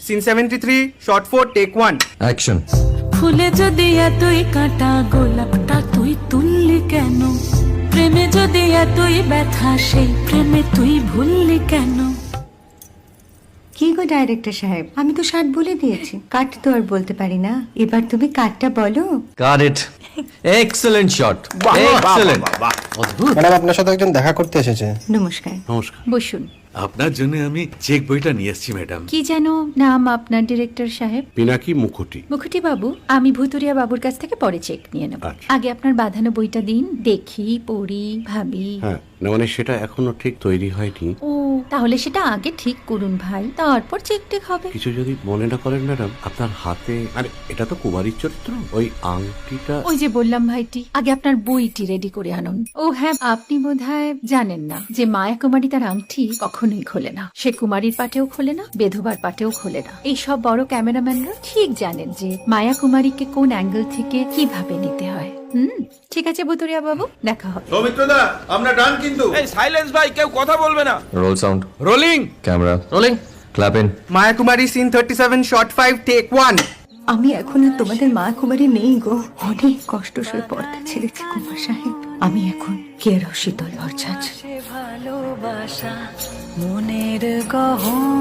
Scene 73 short 4 take 1 action. ফুলে যদি এতই কাঁটা গোলাপটা তুই তুললি কেন? প্রেমে যদি এতই ব্যথা সেই প্রেমে তুই ভুললি কেন? কি গো ডাইরেক্টর সাহেব, আমি তো 60 বলে দিয়েছি, কাট তো আর বলতে পারি না, এবার তুমি কাটটা বলো। Got it. Excellent shot, excellent. অদ্ভুত। ম্যাডাম আপনার সাথে একজন দেখা করতে এসেছে। নমস্কার। নমস্কার। বসুন। আপনার জন্য আমি চেক বইটা নিয়ে এসেছি ম্যাডাম। কি যেন নাম আপনার ডিরেক্টর সাহেব? পিনাকি মুখোটি। মুখুটি বাবু, আমি ভুতুরিয়া বাবুর কাছ থেকে পরে চেক নিয়ে নেব। আচ্ছা। আগে আপনার বাঁধানো বইটা দিন, দেখি, পড়ি, ভাবি। হ্যাঁ, না মানে সেটা এখনো ঠিক তৈরি হয়নি। ও, তাহলে সেটা আগে ঠিক করুন ভাই, তারপর চেক টেক হবে। কিছু যদি মনে না করেন ম্যাডাম, আপনার হাতে, আরে এটা তো কুমারীর চরিত্র, ওই আংটিটা। ওই যে বললাম ভাইটি, আগে আপনার বইটি রেডি করে আনুন। ও হ্যাঁ, আপনি বোধহয় জানেন না যে মায়া কুমারী তার আংটি কখনোই খোলে না। সে কুমারীর পাটেও খোলে না, বেধবার পাটেও খোলে না। এই সব বড় ক্যামেরাম্যানরা ঠিক জানেন যে মায়া কুমারীকে কোন অ্যাঙ্গেল থেকে কিভাবে নিতে হয়। ঠিক আছে ভুতুরিয়া বাবু, দেখা হবে। সৌমিত্রদা, আমরা ডান কিন্তু। এই সাইলেন্স ভাই, কেউ কথা বলবে না। Roll sound, rolling. Camera rolling, clap in. Maya Kumari scene 37 shot 5 take 1। আমি এখন আর তোমাদের মা কুমারী নেই গো, অনেক কষ্ট সয়ে পর্দা ছেড়েছি কুমার সাহেব। আমি এখন কেরো শীতল ভরছাছ। ভালোবাসা মনের গহন।